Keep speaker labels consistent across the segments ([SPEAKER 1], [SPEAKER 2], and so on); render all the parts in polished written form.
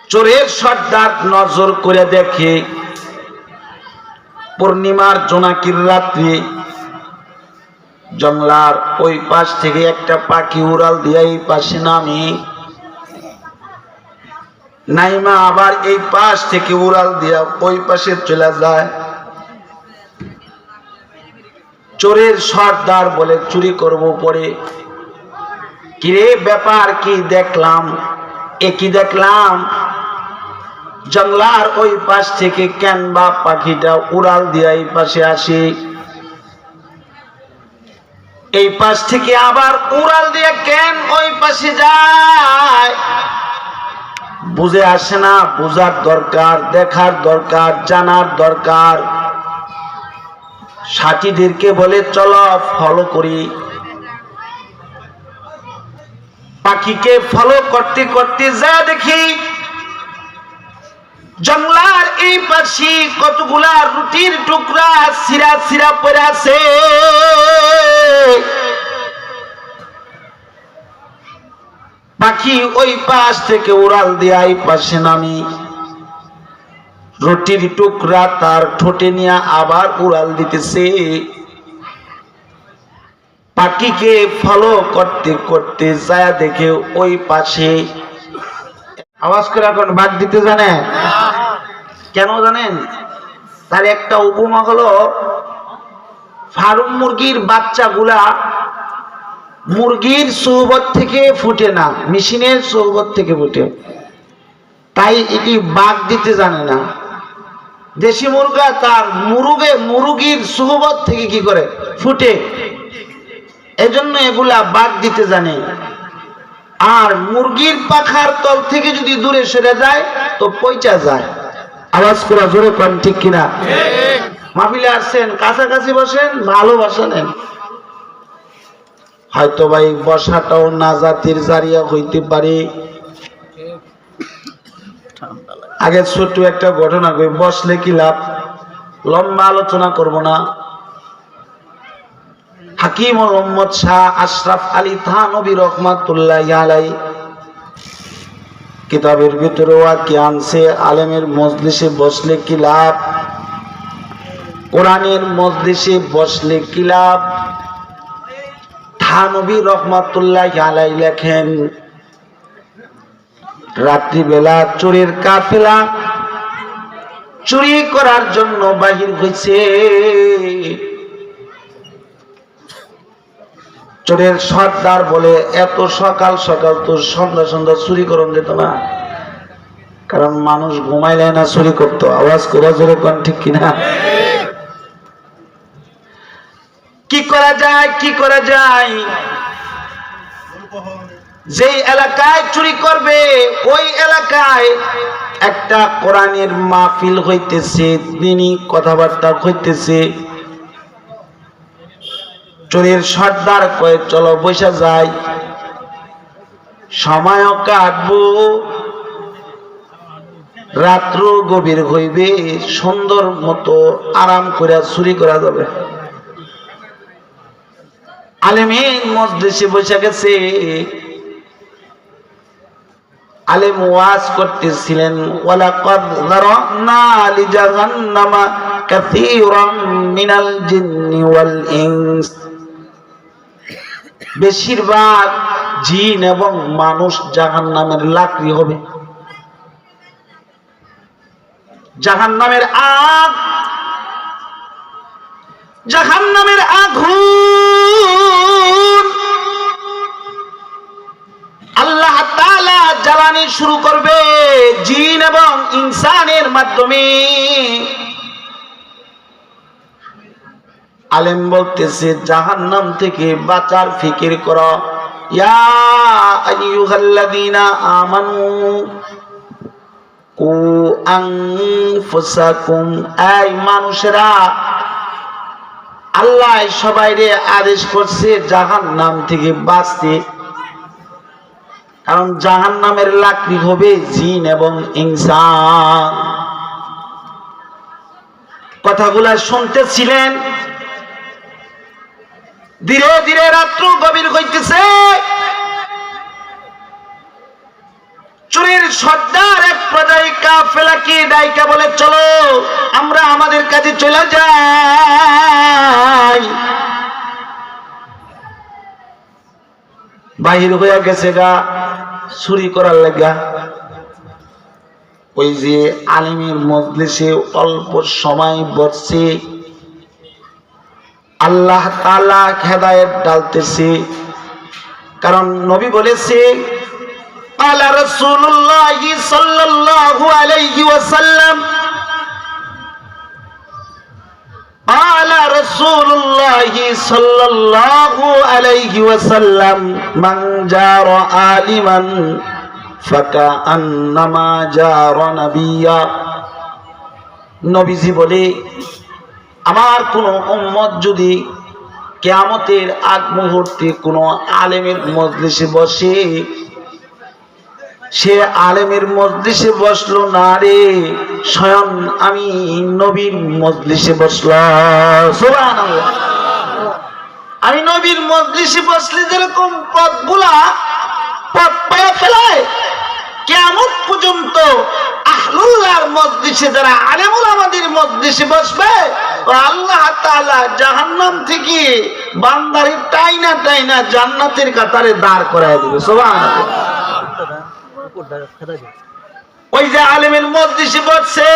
[SPEAKER 1] চোরের সর্দার নজর করে দেখে পূর্ণিমার জোনাকির রাত্রি জংলার ওই পাশ থেকে একটা পাখি উড়াল দিয়ে এই পাশে নামে, নাইমা আবার এই পাশ থেকে উড়াল দিয়া ওই পাশে চলে যায়। চোরের সর্দার বলে চুরি করব পরে, কিরে ব্যাপার কি দেখলাম, একই দেখলাম জংলার ওই পাশ থেকে কেন বা পাখিটা উড়াল দিয়া এই পাশে আসে, এই পাশ থেকে আবার উড়াল দিয়ে কেন ওই পাশে যায়, বুঝে আসে না। বোঝার দরকার, দেখার দরকার, জানার দরকার। সাথীদেরকে বলে চলো ফলো করি। পাখিকে ফলো করতে করতে যা দেখি জংলার এই পাশে কতগুলা রুটির টুকরা সিরা সিরা পড়ে আছে। পাখি ওই পাশ থেকে উড়াল দিয়ে এই পাশে নামি, রুটির টুকরা তার ঠোঁটে নিয়ে আবার উড়াল দিতেছে। পাখিকে ফলো করতে করতে যায় দেখে ওই পাশে আওয়াজ করে এখন বাদ দিতে জানে কেন জানেন? তার একটা উপমা হলো, ফার্ম মুরগির বাচ্চাগুলা মুরগির সোহবত থেকে ফুটে না, মেশিনের সোহবত থেকে ফুটে, তাই এটি বাদ দিতে জানে না। দেশি মুরগা তার মুরগির সোহবত থেকে কি করে ফুটে, এজন্য এগুলা বাদ দিতে জানে। আর মুরগির পাখার তল থেকে যদি দূরে সরে যায় তো পয়চা যায়। আওয়াজ করা জোরে কোন ঠিক কিনা? মাহফিলে আসছেন, কাছাকাছি বসেন, ভালোবাসা নেন। হয়তো ভাই বসাটাও নাজাতের জারিয়া হইতে পারে। আগে ছোট্ট একটা ঘটনা কই, বসলে কি লাভ, লম্বা আলোচনা করব না। হাকিম মোহাম্মদ শাহ আশরাফ আলী থানভী রহমাতুল্লাহি আলাইহি কিতাবের ভিতরে ওয়াকি আনছে, আলেমের মজলিসে বসলে কি লাভ, কোরআনের মজলিসে বসলে কি লাভ। থানভী রহমাতুল্লাহি আলাইহি লেখেন, রাত্রিবেলা চোরের কাফেলা চুরি করার জন্য বাহির হয়েছে। চোরের সর্দার বলে এত সকাল সকাল তো সন্ধ্যা সন্ধ্যা চুরি করন যেত না, কারণ মানুষ ঘুমাইলে না চুরি করতো। আওয়াজ করে জোরে কোন ঠিক কিনা? কি করা যায়, কি করা যায়? যেই এলাকায় চুরি করবে ওই এলাকায় একটা কোরআনের মাহফিল হইতেছে, দিনী কথাবার্তা হইতেছে। চোরের সর্দার কয়ে চলো বসে যায়, সময়ও কাটবো, রাত্র গভীর হইবে, সুন্দর মতো আরাম করে চুরি করা যাবে। আলেমের মজলিসে বসে গেছে, আলেম ওয়াজ করতেছিলেন, ওয়ালাকাদ যারানা লিজাহান্নামা কাসীরাম মিনাল জিন্নি ওয়াল ইনস। বেশিরভাগ জিন এবং মানুষ জাহান্নামের লাকড়ি হবে। জাহান্নামের আগ, জাহান্নামের আগুন আল্লাহ তাআলা জ্বালানি শুরু করবে জিন এবং ইনসানের মাধ্যমে। আলেম বলতেছে জাহান্নাম থেকে বাঁচার ফিকির করো। ইয়া আইয়ুহাল্লাযীনা আমানু কু আনফুসাকুম, এই মানুষেরা, আল্লাহ সবাইরে আদেশ করছে জাহান্নাম থেকে বাঁচতে, কারণ জাহান্নামের লাকড়ি হবে জিন এবং ইনসান। কথাগুলা শুনতেছিলেন, ধীরে ধীরে রাত্র গভীর হইতেছে। চোরের সর্দার এক পর্যায়ে কাফেলাকে ডাইকা বলে, চলো আমরা আমাদের কাজে চলে যাই। বাহির হয়ে গেছে গা চুরি করার লাগা। ওই যে আলিমের মজলিসে অল্প সময় বসছে, আল্লাহ তাআলা হেদায়েত ডালতেছে। কারণ নবী বলেছে, আলা রাসূলুল্লাহ সাল্লাল্লাহু আলাইহি ওয়াসাল্লাম, আলা রাসূলুল্লাহ সাল্লাল্লাহু আলাইহি ওয়াসাল্লাম, মান জারা আলিমান ফাকান্নামা জারা নাবিয়্যা। নবীজি বলে, আমার কোন উম্মত যদি কিয়ামতের আগ মুহূর্তে কোন আলেমের মজলিসে বসে, সে আলেমের মজলিসে বসলো না রে, স্বয়ং আমি নবীর মজলিসে বসলাম। সুবহানাল্লাহ। আমি নবীর মজলিসে বসলে যেরকম পথগুলা পথ পায়ে ফেলায়, কিয়ামত পর্যন্ত আহলুল্লাহর মজলিসে যারা আলেমুল আমাদের মজলিসে বসবে, আল্লাহ তাআলা জাহান্নাম থেকে বান্দারে টাইনা টাইনা জান্নাতের কাতারে দাঁড় করায় দিবে। সুবহানাল্লাহ। ওই যে আলেমের মজলিসে বসছে,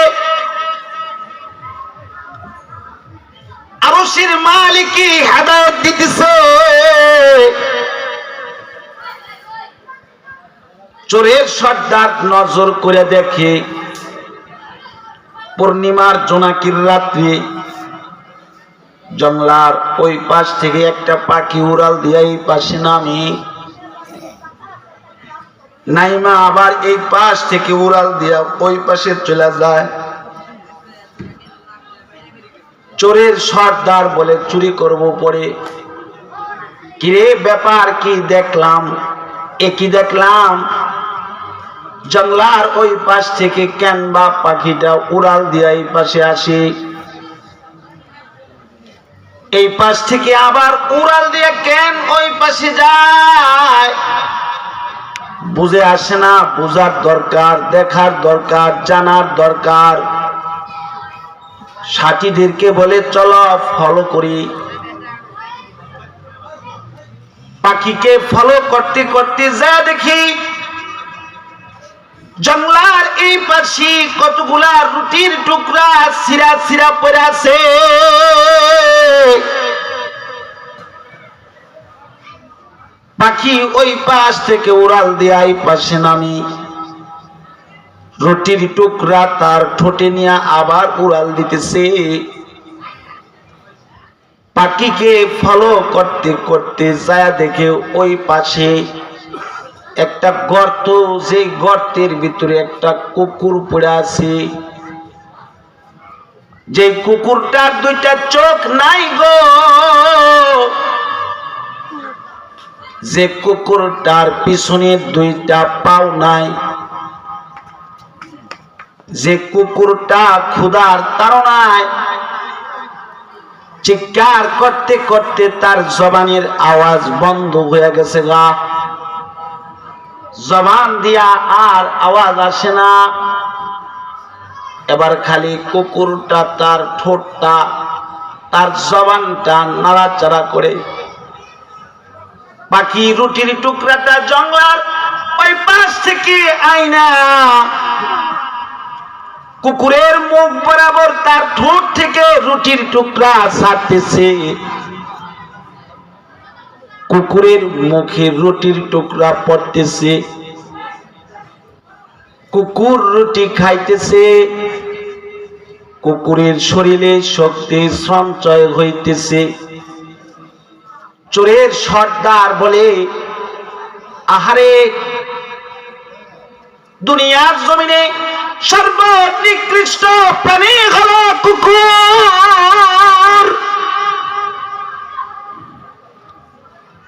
[SPEAKER 1] আরশের মালিকই হেদায়েত দিতেছে। চোরের সর্দার নজর করে দেখে, পূর্ণিমার জোনাকির রাত্রে জঙ্গলার ওই পাশ থেকে একটা পাখি উড়াল দিয়ে এই পাশে নামে, নাইমা আবার এই পাশ থেকে উড়াল দিয়া ওই পাশে চলে যায়। চোরের সর্দার বলে, চুরি করব পরে। কিরে ব্যাপার কি দেখলাম? কি দেখলাম? জঙ্গলার ওই পাশ থেকে কেন বা পাখিটা উড়াল দিয়া এই পাশে আসে, এই পাশ থেকে আবার উড়াল দিয়ে কেন ওই পাশে যায়? বুঝে আসে না। বোঝার দরকার, দেখার দরকার, জানার দরকার। সাথীদেরকে বলে, চলো ফলো করি। পাখিকে ফলো করতে করতে যা দেখি, জঙ্গলার এই পাশে কতগুলা রুটির টুকরা ছিঁড়া ছিঁড়া পড়ে আছে। পাখি ওই পাশ থেকে উড়াল দিয়ে এই পাশে নামি, রুটির টুকরা তার ঠোঁটে নিয়ে আবার উড়াল দিতেছে। পাখিকে ফলো করতে করতে যায় দেখে ওই পাশে একটা গর্ত, যে গর্তের ভিতরে একটা কুকুর পড়ে আছে। যে কুকুরটার দুইটা চোখ নাই গো, যে কুকুরটার পিছনে দুইটা পাও নাই, যে কুকুরটা ক্ষুধার তাড়নায় চিৎকার করতে করতে তার জবানের আওয়াজ বন্ধ হয়ে গেছে গা, জবান দিয়া আর আওয়াজ আসে না। এবার খালি কুকুরটা তার ঠোঁটটা, তার জবানটা নাড়াচাড়া করে। পাখি রুটির টুকরাটা জঙ্গলার ওই পাশ থেকে আইনা কুকুরের মুখ বরাবর তার ঠোঁট থেকে রুটির টুকরা ছাড়তেছে। কুকুরের মুখে রুটির টুকরা পড়তেছে, কুকুর রুটি খাইতেছে, কুকুরের শরীরে শক্তি সঞ্চয় হইতেছে। চোরের সর্দার বলে, আহারে, দুনিয়ার জমিনে সর্বনিকৃষ্ট প্রাণী হলো কুকুর।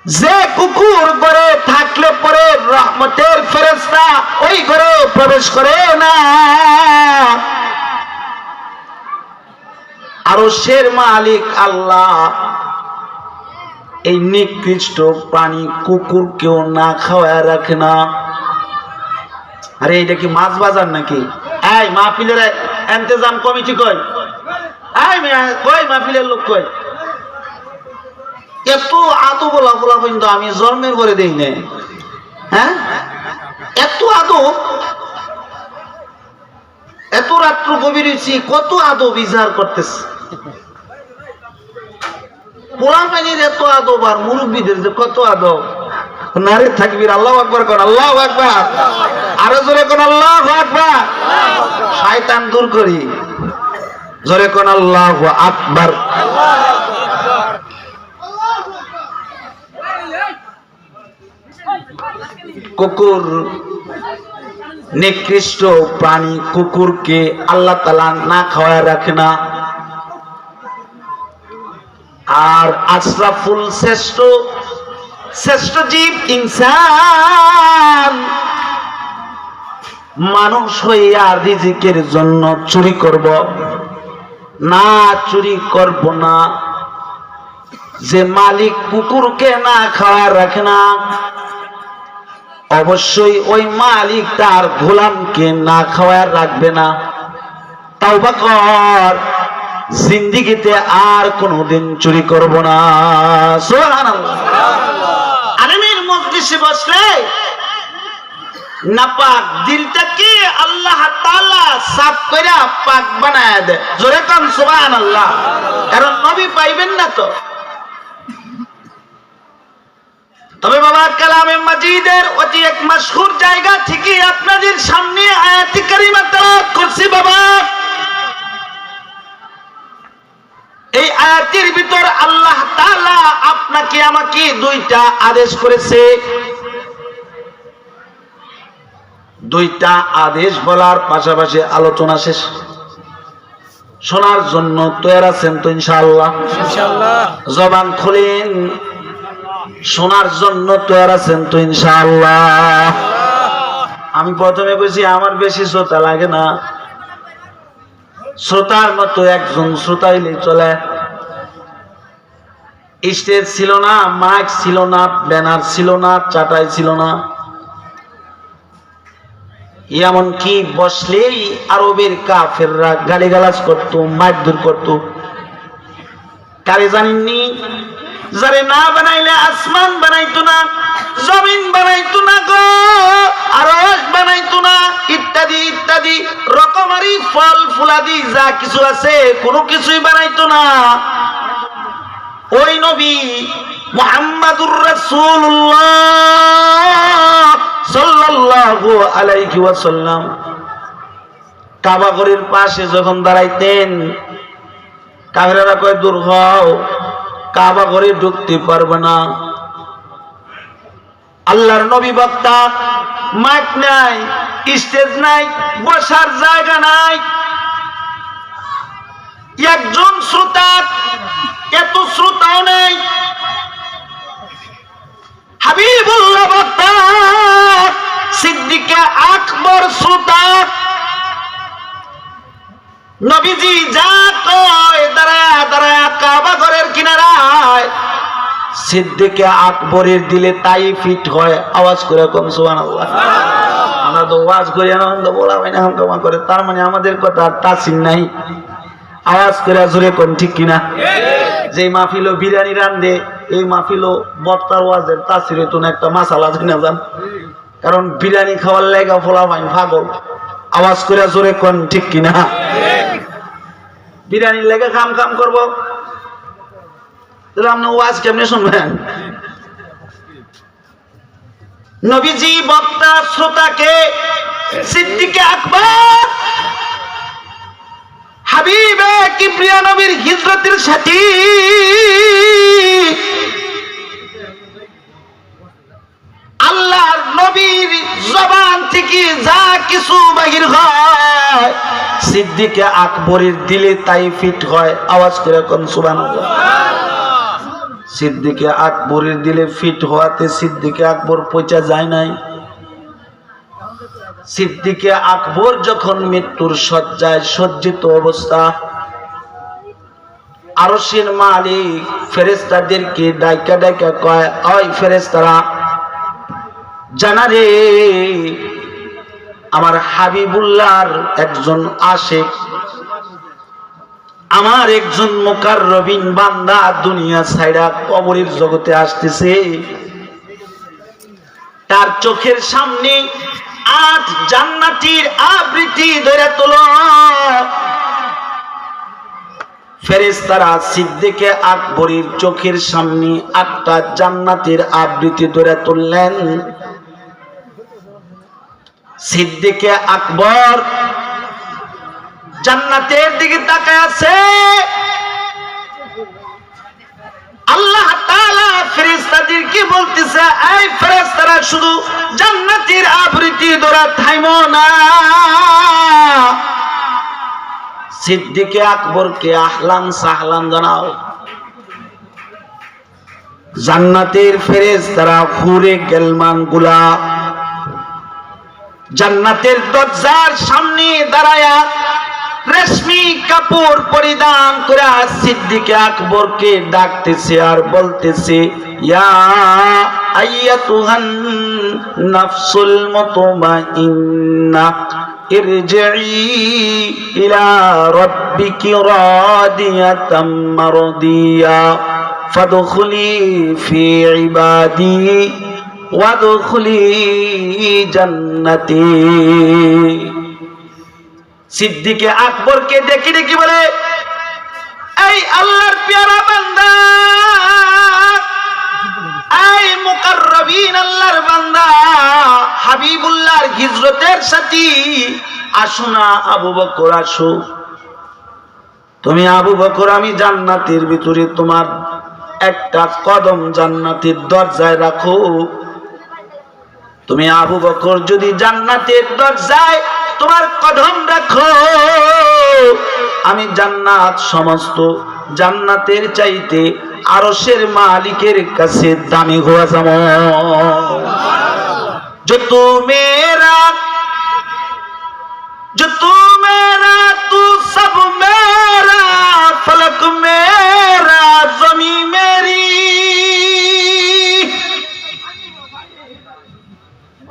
[SPEAKER 1] যে কুকুর ঘরে থাকলে পরে রহমতের ফেরেশতা ওই ঘরে প্রবেশ করে না। আরশের মালিক আল্লাহ এই নিকৃষ্ট প্রাণী কুকুরকেও না খাওয়ায় রাখে না। আরে এটা কি মাছ বাজার নাকি? এই মাহফিলের ইন্তজাম কমিটি কই? এই কই মাহফিলের লোক কই? এত আদো বলা পর্যন্ত আমি জন্মের করে দেই না। হ্যাঁ, এত আদো, এত রাত্র গভীর হয়েছি, কত আদো বিচার করতেছে। পোলা পানির এত আদব আর মুরব্বীদের যে কত আদব। নারে থাকবির, আল্লাহু আকবার কোন, আল্লাহু আকবার, আরো জোরে কোন আল্লাহু আকবার। শয়তান দূর করি, জোরে কোন আল্লাহু আকবার। কুকুর নিকৃষ্ট প্রাণী, কুকুরকে আল্লাহ তাআলা না খাওয়ায় রাখে না। আর আশরাফুল শ্রেষ্ঠ জীব ইনসান, মানুষ হইয়া রিজিকের জন্য চুরি করব না? চুরি করব না। যে মালিক কুকুরকে না খাওয়ায় রাখে না, অবশ্যই ওই মালিক তার গোলামকে না খাওয়ায় রাখবে না। তাওবা কর, জিন্দেগিতে আর কোনদিন চুরি করব না। সুবহানাল্লাহ। আলেমের মজলিসে বসলে নাপাক দিলটাকে আল্লাহ তাআলা সাফ কইরা পাক বানায় দেয়। জোরে কোন সুবহানাল্লাহ। কারণ নবী পাইবেন না তো। তবে বাবা, কালামে মাজিদের অতি এক মাশহুর জায়গা থেকে আপনাদের সামনে আয়াতে কারিমা তেলাওয়াত করছি বাবা। এই আয়াতের ভিতর আল্লাহ তাআলা আপনাকে আমাকে দুইটা আদেশ করেছে। দুইটা আদেশ বলার পাশাপাশি আলোচনা শেষ। শোনার জন্য তৈরি আছেন তো ইনশাআল্লাহ? ইনশাআল্লাহ। জবান খুলেন, শোনার জন্য তৈরি আছেন তো ইনশাআল্লাহ? আমি প্রথমে বলছি আমার বেশি শ্রোতা লাগে না, শ্রোতার মতো একজন শ্রোতা হইলে চলে। স্টেজ ছিল না, মাইক ছিল না, ব্যানার ছিল না, চাটাই ছিল না, এমনকি বসলেই আরবের কাফেররা গালিগালাজ করতো, মারধর করতো। কারে জানেননি? যারে না বানাইলে আসমান বানাইতো না, জমিন বানাইতো না গো, আরশ বানাইতো না, ইত্যাদি ইত্যাদি রকমারি ফল ফুলাদি যা কিছু আছে কোনো কিছুই বানাইতো না। ওই নবী মুহাম্মাদুর রাসূলুল্লাহ সাল্লাল্লাহু আলাইহি ওয়াসাল্লাম কাবা ঘরের পাশে যখন দাঁড়াইতেন, কাফেররা কয় দূর হও, কাবা ঘরে ঢুকতে পারবে না। আল্লাহর নবী বক্তা, মাইক নাই, স্টেজ নাই, বসার জায়গা নাই, একজন শ্রোতা, এত শ্রোতাও নেই। হাবিবুল্লাহ বক্তা, সিদ্দিকে আকবর শ্রোতা। নবীজি যা কয় দাঁড়ায়া দাঁড়ায়া কাবা ঘরের কিনারায়, সিদ্দিকে আকবরের দিলে তাই ফিট হয়। আওয়াজ করে কম সুবহানাল্লাহ। আমরা তো ওয়াজ করি আনন্দ বলা হয় না, হামকামা করে, তার মানে আমাদের কথা তাসিন নাই। আওয়াজ করে জোরে কোন, ঠিক কিনা? যে মাহফিলও বিরিয়ানি রান্ধে, এই মাহফিলও বক্তার ওয়াজের তাসির হইতো না, একটা মাসালা জানা যান। কারণ বিরিয়ানি খাওয়ার লেগা ফোলা হয় পাগল। আওয়াজ করে জোরে কোন, ঠিক কিনা? বিরিয়ানির লেগে কাম কাম করবো, তাহলে আপনি ওয়াজ কেমনে শুনবেন? নবীজি বক্তা শ্রোতাকে সিদ্দিকে আকবর, হাবিবে কিবরিয়া নবীর হিজরতের সাথী, আল্লাহর নবীর জবান থেকে যা কিছু বাহির হয়, সিদ্দিকে আকবরের দিলে তাই ফিট হয়। আওয়াজ করে কোন সুবহানাল্লাহ। সিদ্দিকে আকবরের দিলে ফিট হওয়াতে সিদ্দিকে আকবর পচা যায় নাই। সিদ্দিকে আকবর যখন মৃত্যুর শয্যায় সজ্জিত অবস্থা, আরশের মালিক ফেরেশতাদেরকে ডাইকা ডাইকা কয়, ওই ফেরেশতারা জানা রে, আমার হাবিবুল্লাহর একজন আশিক, আমার একজন মুকাররবিন বান্দা দুনিয়া ছাইড়া কবরের জগতে আসতেছে। তার চোখের সামনে 8 জান্নাতীর আবৃত্তি ধরে তোলো। ফেরেশতারা সিদ্দিকে আকবরের চোখের সামনে 8টা জান্নাতের আবৃত্তি ধরে তুললেন। সিদ্দিকে আকবর জান্নাতের দিকে তাকায় আছে। আল্লাহ তাআলা ফেরেশতাদেরকে বলতেছে, এই ফেরেশতারা শুধু জান্নাতের আবৃত্তি ধরে থাইমো না, সিদ্দিকে আকবরকে আহলান সাহলান জানাও। জান্নাতের ফেরেশতারা হুরে গেলমান গুলা জান্নাতের দরজার সামনে দাঁড়ায়া রেশমি কাপড় পরিধান করে সিদ্দিকে আকবরকে ডাকতেছে আর বলতেছে, ইয়া আইয়াতুহান নাফসুল মুতমাইন্না ইরজিই ইলা রাব্বিকি রাদিয়াতাম মারদিয়া ফাদখুলি ফি ইবাদি ওয়াদখুলি জান্নাতি। সিদ্দিকে আকবরকে দেখে দেখি বলে, এই আল্লাহর পেয়ারা বান্দা, এই মুকাররবিন আল্লাহর বান্দা, হাবিবুল্লাহর হিজরতের সাথী, আসো না আবু বকর আসো। তুমি আবু বকর, আমি জান্নাতের ভিতরে তোমার একটা কদম জান্নাতের দরজায় রাখো। তুমি আবু বকর যদি জান্নাতের দরজায় তোমার কদম রাখো, আমি জান্নাত সমস্ত জান্নাতের চাইতে আরশের মালিকের কাছে দামি হয়ে যাব। जो तू मेरा तू सब मेरा, फलक मेरा ज़मीं मेरी।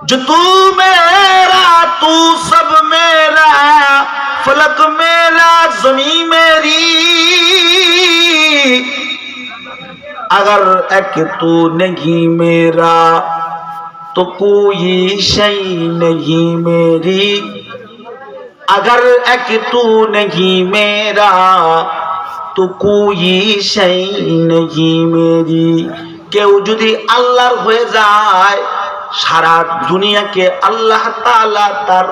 [SPEAKER 1] जो तू मेरा तू सब मेरा, फलक मेरा ज़मीं मेरी। अगर एक तू नहीं मेरा तो कोई शै नहीं मेरी। अगर एक तू नहीं मेरा तो कोई शै नहीं मेरी। কেউ যদি আল্লাহর হয়ে যায়, সারা দুনিয়াকে আল্লাহ তাআলা তার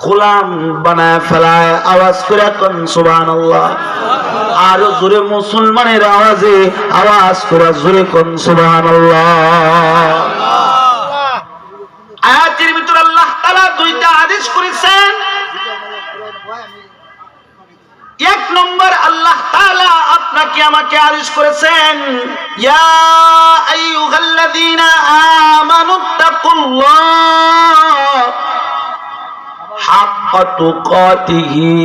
[SPEAKER 1] গোলাম বানায় ফেলায়। আওয়াজ করে কোন সুবহানাল্লাহ। আর জোরে মুসলমানের আওয়াজে আওয়াজ করে জোরে কোন সুবহানাল্লাহ। আয়াতের ভিতর আল্লাহ তাআলা দুইটা আদেশ করেছেন। এক নম্বর, আল্লাহ তাআলা আপনাকে আমাকে আদেশ করেছেন, ইয়া আইয়ুহাল্লাযীনা আমানুত্তাকুল্লাহ হাক্কা তুকাতিহি।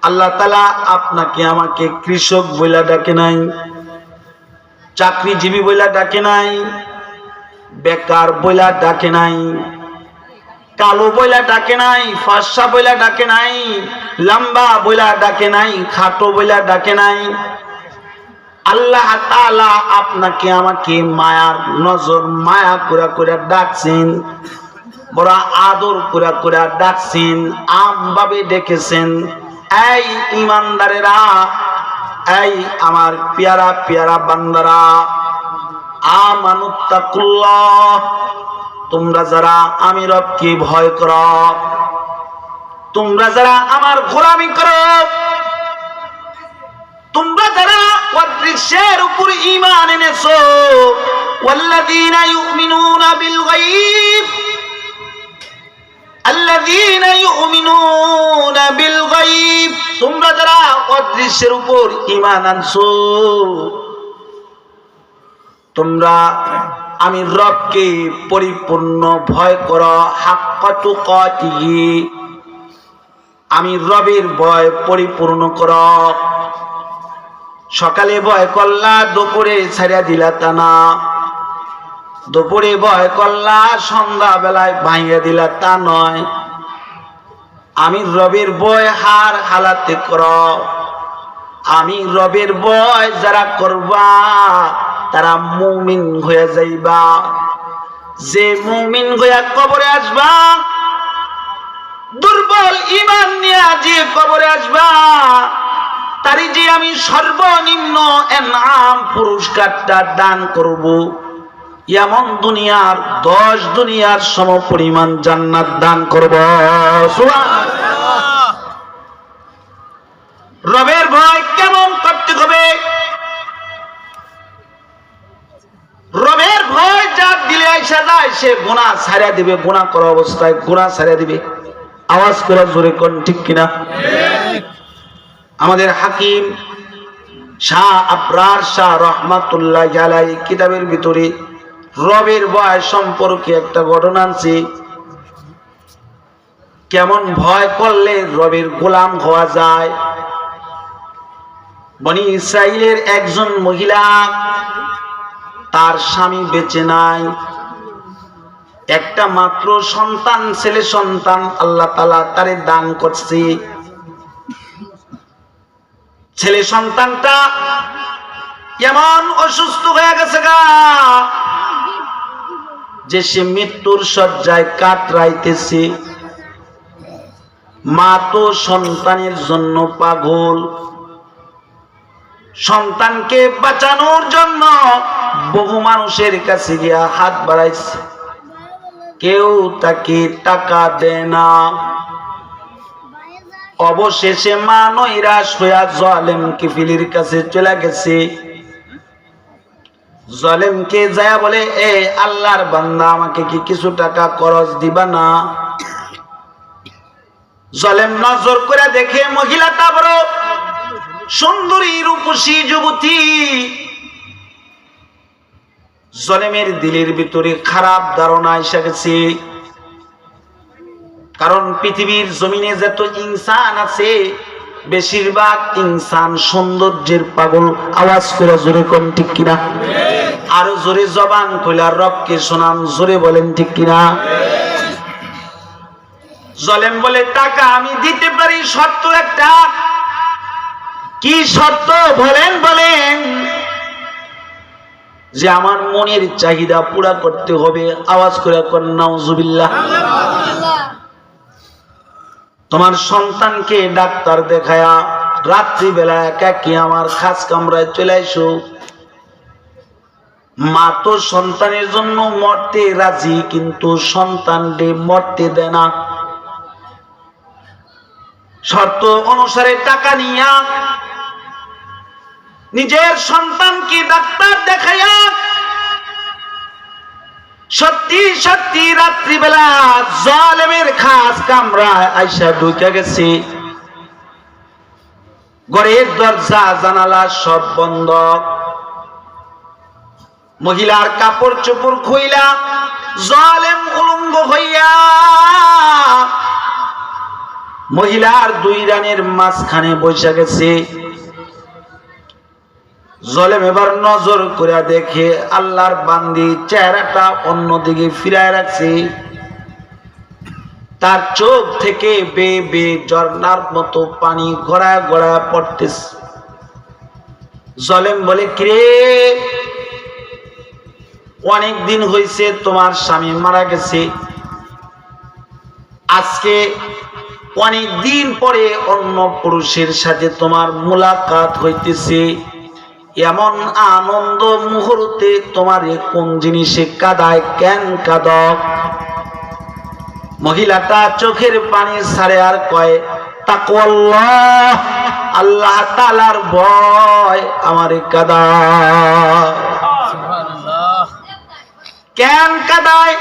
[SPEAKER 1] আল্লাহ তাআলা আপনাকে আমাকে কৃষক বইলা ডাকে নাই, চাকরিজীবী বইলা ডাকে নাই, বেকার বইলা ডাকে নাই, কালো বইলা ডাকে নাই, ফর্সা বইলা ডাকে নাই, লম্বা বইলা ডাকে নাই, খাটো বইলা ডাকে নাই। আল্লাহ তাআলা আপনাকে আমাকে মায়ার নজর মায়া করে করে ডাকছেন, বড় আদর করে করে ডাকছেন, আমভাবে ডেকেছেন। এই ঈমানদারেরা, এই আমার পেয়ারা পেয়ারা বান্দারা, আমানুত্তাকুল্লাহ, তোমরা যারা আমি রবকে ভয় করো, তোমরা যারা আমার গোলামি করো, তোমরা যারা অদৃশ্যের উপর ঈমান এনেছো, ওয়াল্লাযীনা ইউমিনুনা বিল গায়ব, আল্লাযীনা ইউমিনুনা বিল গায়ব, তোমরা যারা অদৃশ্যের উপর ঈমান আনছো, তোমরা আমি রবকে পরিপূর্ণ ভয় করো। হাক্কা তুকাতিহি, আমি রবের ভয় পরিপূর্ণ করো। সকালে ভয় করলা, দুপুরে ছাড়িয়া দিলা তা না। দুপুরে ভয় করলা, সন্ধ্যা বেলায় ভাঙিয়ে দিলা, তা নয়। আমি রবের ভয় হার হালাতে কর। আমি রবের ভয় যারা করবা তারা মুমিন হয়ে যাইবা। যে মুমিন হইয়া কবরে আসবা, দুর্বল ঈমান নিয়ে যে কবরে আসবা, তারই যে আমি সর্বনিম্ন এনাম পুরস্কারটা দান করব। এমন দুনিয়ার 10 দুনিয়ার সম পরিমাণ জান্নাত দান করব। সুবহানাল্লাহ। রবের ভয় কেমন করতে হবে? রবের ভয় যার দিলে আইসা যায় সে গুনাহ ছাড়িয়ে দিবে, গুনাহ করা অবস্থায় গুনাহ ছাড়িয়ে দিবে। আওয়াজ করে জোরে কোন ঠিক কিনা? আমাদের হাকিম শাহ আবরার শাহ রহমাতুল্লাহ আলাইহি কিতাবের ভিতরে রবের ভয় সম্পর্কে একটা ঘটনা আছে। কেমন ভয় করলে রবের গোলাম হওয়া যায়। বনি ইসরাইলের একজন মহিলা, তার স্বামী বেঁচে নাই, একটা মাত্র সন্তান, ছেলে সন্তান আল্লাহ তাআলা তারে দান করছে। ছেলে সন্তানটা কেমন অসুস্থ হয়ে গেছে গা, যে সে মৃত্যুর শয্যায় কাতরাইতেছে। মা তো সন্তানের জন্য পাগল। সন্তানকে বাঁচানোর জন্য বহু মানুষের কাছে গিয়া হাত বাড়াইছে, কেউ তাকে টাকা দেয় না। অবশেষে মা নৈরাশ হইয়া জালেম কিফিলির কাছে চলে গেছে। জালেমকে যায় বলে, এ আল্লাহর বান্দা, আমাকে কি কিছু টাকা খরচ দিবা না? জালেম নজর করে দেখে মহিলাটা বড় সুন্দরী রূপসী যুবতী। জালেমের দিলের ভিতরে খারাপ ধারণা এসে গেছে। কারণ পৃথিবীর জমিনে যত ইনসান আছে, বেশিরভাগ ইনসান সৌন্দর্যের পাগল। আওয়াজ করে জোরে কোন ঠিক কিনা? আরো জোরে জবান খুলে রবকে শোনান, জোরে বলেন ঠিক কিনা? জালেম বলে, টাকা আমি দিতে পারি, শর্ত একটা। কি শর্ত বলেন? বলেন যে আমার মনের চাহিদা পুরা করতে হবে। আওয়াজ করে কোন নাউজুবিল্লাহ। তোমার সন্তানকে ডাক্তার দেখায়া রাত্রিবেলা একাকী আমার খাস কামরায় চলে আইসো। মা তো সন্তানের জন্য মরতে রাজি, কিন্তু সন্তানকে মরতে দেয় না। শর্ত অনুসারে টাকা নিয়া নিজের সন্তানকে ডাক্তার দেখাইয়া সত্যি সত্যি রাত্রিবেলা জালেমের খাস কামরায় আইসা ঢুকে গেছে। ঘরের দরজা জানালা সব বন্ধ। মহিলার কাপড় চোপড় খুইলা জালেম উলঙ্গ হইয়া মহিলার 2 রানের মাঝখানে বসে গেছে। জালেম এবার নজর করে দেখে আল্লাহর বান্দি চেহারাটা অন্যদিকে ফিরায় রাখছে। তার চোখ থেকে বেয়ে বেয়ে ঝর্ণার মতো পানি গড়ায় গড়ায় পড়তেছে। জালেম বলে, কিরে, অনেক দিন হয়েছে তোমার স্বামী মারা গেছে, আজকে অনেক দিন পরে অন্য পুরুষের সাথে তোমার মুলাকাত হইতেছে। এমন আনন্দ মুহূর্তে তোমার কোন জিনিসে কাঁদায়, কেন কাঁদক? মহিলাটা চোখের পানি ছাড়ে আর কয়, তাকওয়াল্লাহ, আল্লাহ তাআলার ভয় আমারে কাঁদায়। কেন কাঁদায়?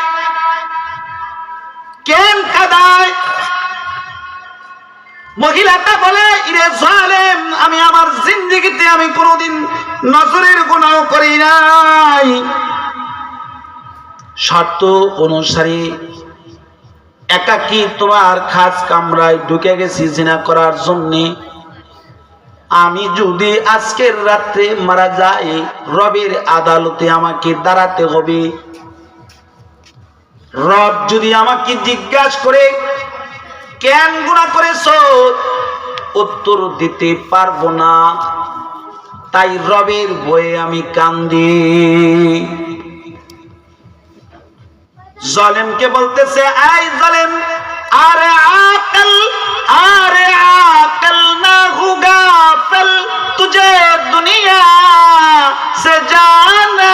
[SPEAKER 1] কেন কাঁদায়? মহিলাটা বলে, ইরে জালেম, আমি আমার জিন্দেগিতে আমি কোনোদিন নজরের গুনাহ করি নাই। শর্ত অনুসারে একাকী তোমার খাস কামরায় ঢুকে গেছি জিনা করার জন্য। আমি যদি আজকের রাত্রে মারা যাই, রবের আদালতে আমাকে দাঁড়াতে হবে। রব যদি আমাকে জিজ্ঞাসা করে কেন গুনাহ করেছো, উত্তর দিতে পারবো না, তাই রবের ভয়ে আমি কান্দি। জালেমকে বলতেছে, আই জালেম, আরে আকল না হুগা ফেল তুঝে দুনিয়া সে জানা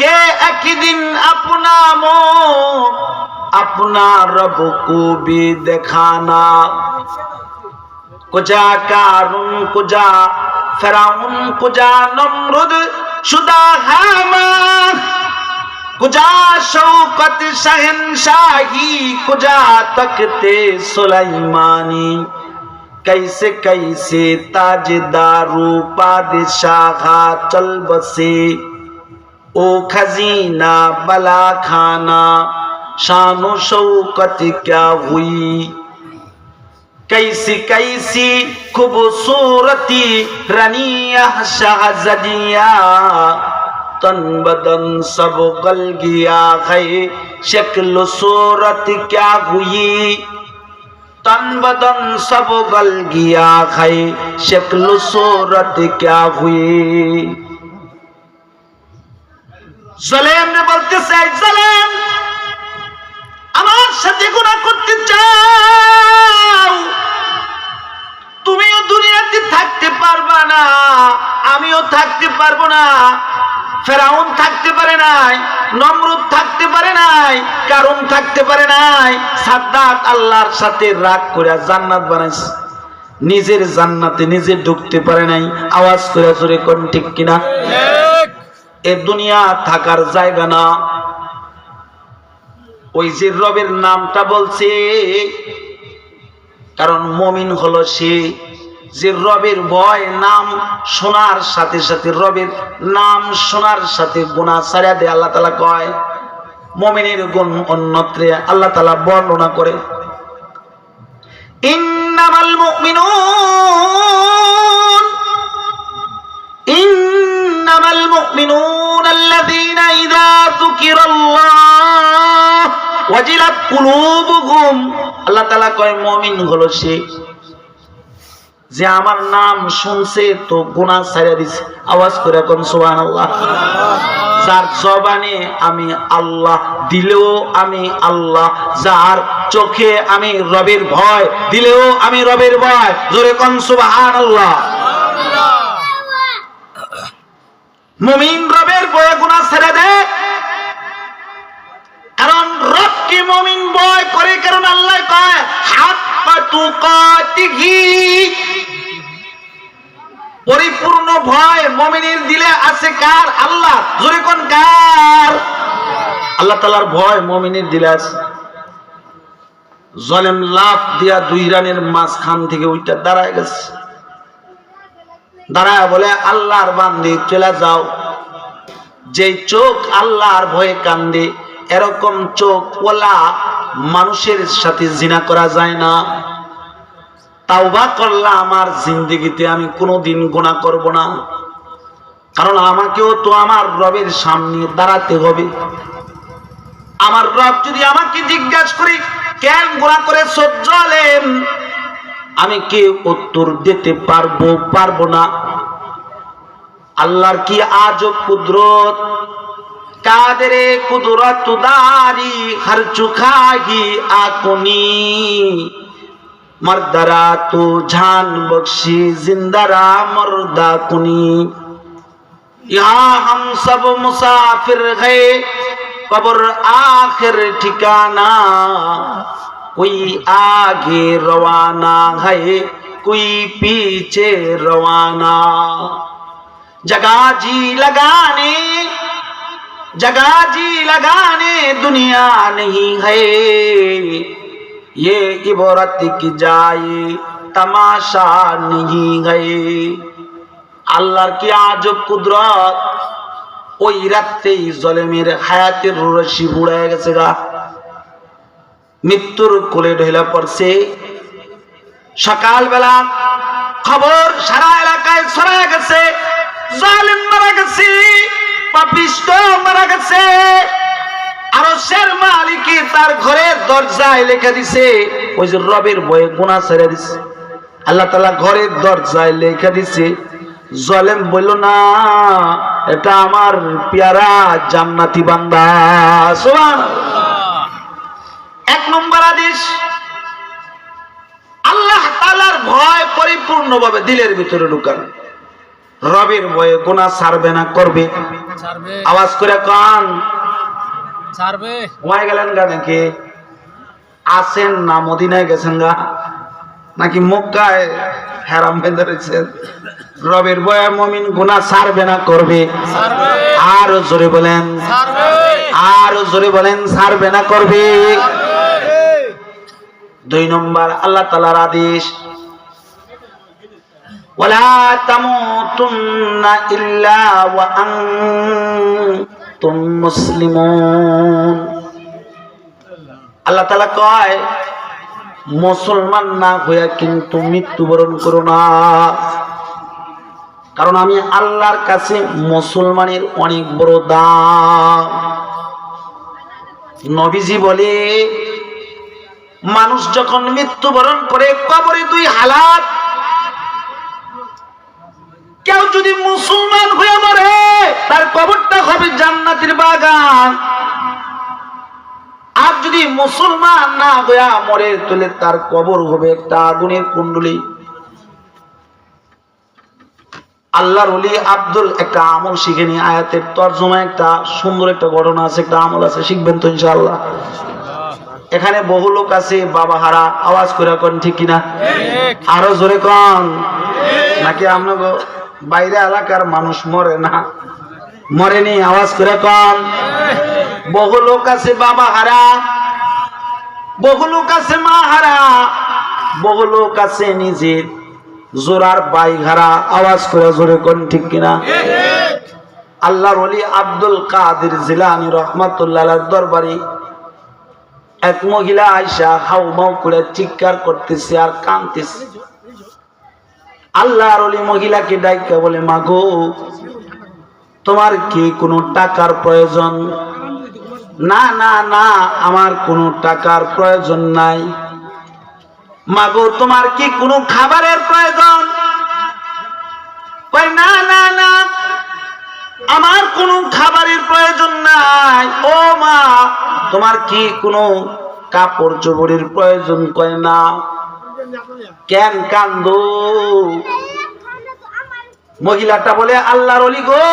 [SPEAKER 1] के एक दिन अपना मुँह अपना रब को भी दिखाना। कुजा कारून कुजा फिरौन कुजा नमरूद शुदा हामान कुजा शौकत शहनशाही कुजा तख्ते सुलेमानी कैसे कैसे ताजदारू पादशाह चल बसे ओ खजीना बला खाना शानो शौकत क्या हुई कैसी कैसी खूबसूरती रनिया शहज़दिया तन बदन सब गल गया है शक्ल सूरत क्या हुई तन बदन सब गल गया है शक्ल सूरत क्या हुई। জালেম রে বলতেছে, জালেম আমার সাথে গুনাহ করতে চাও, তুমিও দুনিয়াতে থাকতে পারবা না, আমিও থাকতে পারবো না। ফেরাউন থাকতে পারে নাই, নমরুদ থাকতে পারে নাই, কারুন থাকতে পারে নাই। সাদ্দাত আল্লাহর সাথে রাগ করে জান্নাত বানাইছে, নিজের জান্নাতে নিজে ঢুকতে পারে নাই। আওয়াজ করে জোরে কোন ঠিক কিনা? এ দুনিয়া থাকার জায়গা না। ওই যে রবের নামটা বলছে, কারণ মুমিন হলো সে যে রবের ভয় নাম শোনার সাথে সাথে, রবের নাম শোনার সাথে গুনাহ ছাড়া দেয়। আল্লাহ তাআলা কয়, মুমিনের গুণ অন্যত্রে আল্লাহ তাআলা বর্ণনা করে, ইন্নামাল মুমিনুন ইন্নামাল মুমিনুন আল্লাযীনা ইযা যুকিরাল্লাহ ওয়াজিলাত কুলুবুহুম। আল্লাহ তাআলা কয় মুমিন হলো সে যে আমার নাম শুনছে তো গুনাহ ছাইড়া দিছে। আওয়াজ করে কোন সুবহানাল্লাহ। যার জবানে আমি আল্লাহ দিলেও আমি আল্লাহ, যার চোখে আমি রবের ভয় দিলেও আমি রবের ভয়। জোরে কোন সুবহানাল্লাহ। মুমিন রবের ভয়ে গুনাহ ছেড়ে দেয়, কারণ রবকে মুমিন ভয় করে। কারণ আল্লাহ কয় হাক্কা তুকাতিহি, পরিপূর্ণ ভয় মুমিনের দিলে আছে কার? আল্লাহ। জোরে কোন কার? আল্লাহ তাআলার ভয় মুমিনের দিলে আছে। জালেম লাফ দিয়া দুই রানের মাঝখান থেকে ওইটা দাঁড়ায় গেছে, দাঁড়ায় বলে, আল্লাহর বান্দি চলে যাও। যেই চোখ আল্লাহর ভয়ে কান্দে, এরকম চোখ ওলা মানুষের সাথে জিনা করা যায় না। তাওবা করলাম, আমার জিন্দেগিতে আমি কোনোদিন গুনাহ করব না, কারণ আমাকেও তো আমার রবের সামনে দাঁড়াতে হবে। আমার রব যদি আমাকে জিজ্ঞাসা করে কেন গুনাহ করেছো জালেম, আমি কি উত্তর দিতে পারবো না। আল্লাহর কি আজব কুদরত, কাদেরে কুদরত দারি হর চুখাহি আকুনি मर्दरा तो जान बख्शी जिंदरा मर्दा कुनी। यहाँ हम सब मुसाफिर गए, कब्र आखिर ठिकाना, कोई आगे रवाना है कोई पीछे रवाना। जगह जी लगाने दुनिया नहीं है, ये इबरत की जाए तमाशा नहीं गए। আল্লাহর কি আজব কুদরত। ওই রাতেই জলেমের হায়াতের রশি বুড়ায় গেছে গা, মৃত্যুর কোলে ঢেলা পড়ছে। সকালবেলা খবর সারা এলাকায় ছড়ায় গেছে, জালেম মারা গেছে, পাপিষ্ট মারা গেছে। আরশের মালিকই তার ঘরের দরজায় লেখা দিছে, ওই যে রবের ভয়ে গুনাহ ছেড়ে দিছে। আল্লাহ তাআলা ঘরের দরজায় লেখা দিছে, জালেম বলল না, এটা আমার পেয়ারা জান্নাতি বান্দা। সুবহানাল্লাহ। এক নম্বর হাদিস, আল্লাহ তাআলার ভয় পরিপূর্ণভাবে দিলের ভিতরে ঢুকান। রবের ভয়ে গুনাহ ছাড়বে না, করবে? ছাড়বে। আওয়াজ করে কান ছাড়বে। ঘুমায় গেলেন গা নাকি? আছেন না মদিনায় গেছেন গা, নাকি মক্কায় হেরাম বেঁধে রয়েছেন? রবের ভয়ে মুমিন গুনাহ ছাড়বে না, করবে? ছাড়বে। আরো জোরে বলেন ছাড়বে। আরো জোরে বলেন ছাড়বে না, করবে? দুই নম্বর আল্লাহ তাআলার আদেশ, ওয়ালা তামুতুন্না ইল্লা ওয়া আনতুম মুসলিমুন। আল্লাহ তাআলা কয়, মুসলমান না হইয়া কিন্তু মৃত্যুবরণ করো না, কারণ আমি আল্লাহর কাছে মুসলমানের অনেক বড় দাম। নবীজি বলে, মানুষ যখন মৃত্যুবরণ করে কবরে দুই হালাত, কেউ যদি মুসলমান হয়ে মরে তার কবরটা হবে জান্নাতের বাগান, আর যদি মুসলমান না হয়ে মরে তাহলে তার কবর হবে একটা আগুনের কুণ্ডলী। আল্লাহর ওলি আব্দুল একটা আমল শিখেনি, আয়াতের তরজমা একটা সুন্দর একটা ঘটনা আছে, একটা আমল আছে, শিখবেন তো ইনশাআল্লাহ। এখানে বহু লোক আছে বাবা হারা, আওয়াজ করে কোন ঠিক কিনা? আরো জোরে কোন, নাকি আমরা বাইরে এলাকার মানুষ মরে না? মরেনি, আওয়াজ করে কোন। বহু লোক আছে বাবা হারা, বহু লোক আছে মা হারা, বহু লোক আছে নিজের জোরার বাই হারা, আওয়াজ করে জোরে কোন ঠিক কিনা? আল্লাহর ওলি আব্দুল কাদের জিলানী রাহমাতুল্লাহ আলাইহির দরবারে এক মহিলা আয়েশা হাউমাউ করে চিৎকার করতেছে আর কাঁদতেছে। আল্লাহর ওলি মহিলাকে ডাইকা বলে, মাগো তোমার কি কোনো টাকার প্রয়োজন? না না না, আমার কোনো টাকার প্রয়োজন নাই। মাগো তোমার কি কোনো খাবারের প্রয়োজন? কয় না না না, আমার কোনো খাবারের প্রয়োজন নাই। ও মা তোমার কি কোনো কাপড় চোপড়ের প্রয়োজন? কয় না। কেন কান্দো? মহিলাটা বলে, আল্লাহর ওলি গো,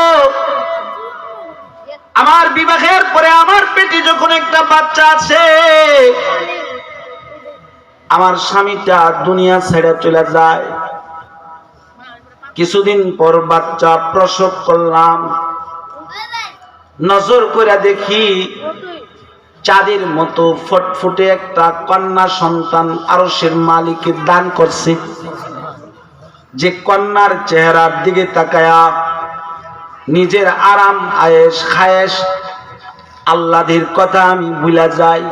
[SPEAKER 1] আমার বিবাহের পরে আমার পেটে যখন একটা বাচ্চা আছে, আমার স্বামীটা দুনিয়া ছেড়ে চলে যায়, কিছুদিন পর বাচ্চা প্রসব করলাম, নজর করে দেখি চাঁদের মতো ফুটফুটে একটা কন্যা সন্তান আরশের মালিকের দান করছে। যে কন্যার চেহারার দিকে তাকায়া নিজের আরাম আয়েশ খায়েশ আল্লাহর কথা আমি ভুলা যাই।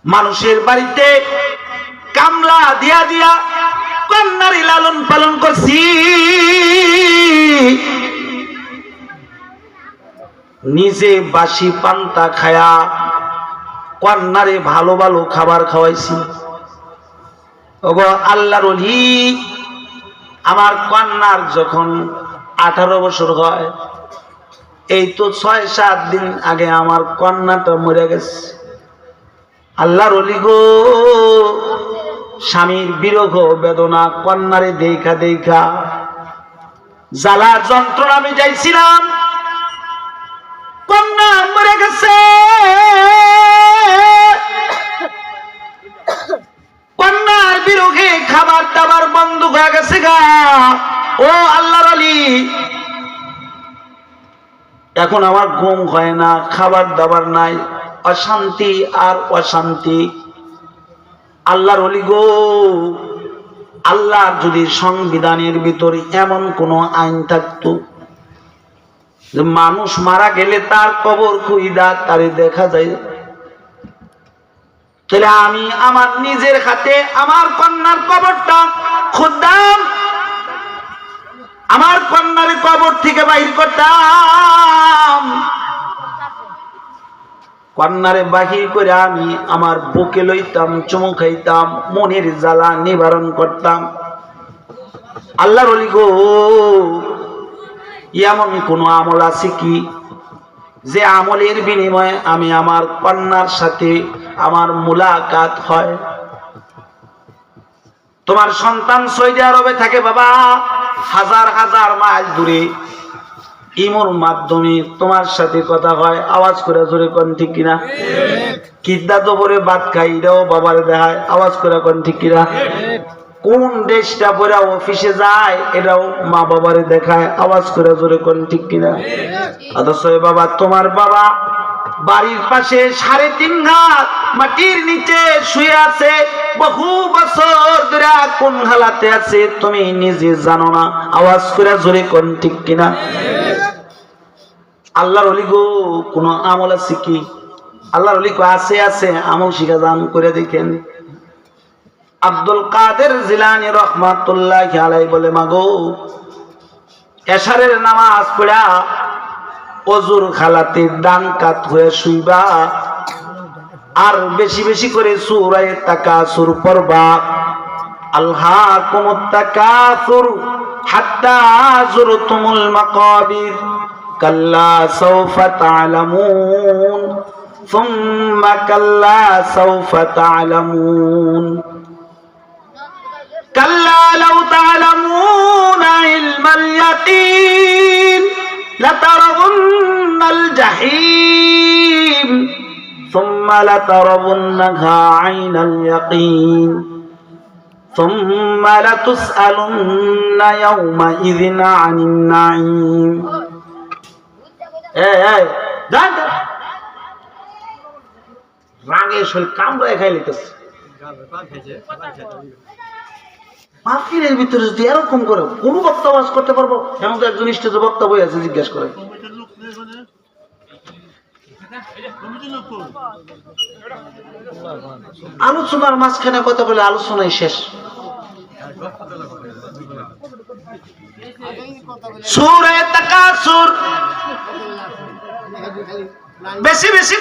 [SPEAKER 1] মানুষের বাড়িতে কামলা দিয়া দিয়া কন্যারই লালন পালন করছি, নিজে বাসি পান্তা খায়া কন্যারে ভালো ভালো খাবার খাওয়াইছি। ওগো আল্লাহর ওলি, আমার কন্যার যখন 18 বছর হয়, এই তো 6-7 দিন আগে আমার কন্যাটা মরে গেছে। আল্লাহর ওলি গো, স্বামীর বিরহ বেদনা কন্যারে দেখা দেখা জ্বালা যন্ত্রণা আমি যাইছিলাম, কন্যা মরে গেছে, কন্যার বিরহে খাবার দাবার বন্ধ হয়ে গেছে গা। ও আল্লাহর ওলি, এখন আমার ঘুম হয় না, খাবার দাবার নাই, অশান্তি আর অশান্তি। আল্লাহর ওলি গো, আল্লাহর যদি সংবিধানের ভিতরে এমন কোন আইন থাকতো যে মানুষ মারা গেলে তার কবর খুইদা তারে দেখা যায়, তাহলে আমি আমার নিজের হাতে আমার কন্যার কবরটা খুদাম আমার কন্যার কবর থেকে বাইর করতাম। কন্যারে বাহির করে আমি আমার বুকে লইতাম, চুমু খাইতাম, মনের জ্বালা নিবারণ করতাম। আল্লাহর ওলি গো, এমন কোন আমল আছে কি যে আমলের বিনিময়ে আমি আমার কন্যার সাথে আমার মুলাকাত হয়? তোমার সন্তান সৌদি আরবে থাকে বাবা, হাজার হাজার মাইল দূরে, ইমোর মাধ্যমে তোমার সাথে কথা হয়। আওয়াজ করে জোরে কোন ঠিক কিনা? কিদ্দা তো পরে ভাত খাই, এটাও বাবারে দেখায়। আওয়াজ করে কোন ঠিক কিনা? কোন দেশটা পরে অফিসে যায়, এটাও মা বাবারে দেখায়। আওয়াজ করে জোরে কোন ঠিক কিনা? অথচ বাবা, তোমার বাবা বাড়ির পাশে 3.5 হাত মাটির নিচে শুয়ে আছে, বহু বছর ধরে কোন হালাতে আছে তুমি নিজে জানো না। আওয়াজ করে জোরে কোন ঠিক কিনা? আল্লাহর ওলি গো, কোন আমল আছে কি? আল্লাহর ওলি গো, আছে আছে, আমল শিখা যান, করে দেখেন। আব্দুল কাদের জিলানী রহমাতুল্লাহি আলাইহি বলে, মাগো এশারের নামাজ পড়া অজুর খালাতে ডান কাত হয়ে শুইবা, আর বেশি বেশি করে সূরা তাকাসুর পড়বা। আলহাকুমুত তাকাসুর হাত্তা যুরতুমুল মাকাবির, কাল্লা সাওফা তা'লামুন সুম্মা কাল্লা সাওফা তা'লামুন, কাল্লা লাউ তা'লামুনা ইলমাল ইয়াকিন লাতারাউন্নাল জাহিম সুম্মা লাতারাউন্নাহা আইনাল ইয়াকিন সুম্মা লাতুসআলুন্না ইয়াওমাইযিন আনিন নাঈম। এই যান, রাগে শরীর কামড়ায় খাই লিতেছে। মাহফিলের ভিতরে যদি এরকম করে কোন বক্তা ওয়াজ করতে পারবো? এমন তো একজন স্টেজে বক্তা বই আছে, জিজ্ঞেস করে। আলোচনার মাঝখানে কথা বলে আলোচনাই শেষ। সূরা তাকাসুর বেশি বেশি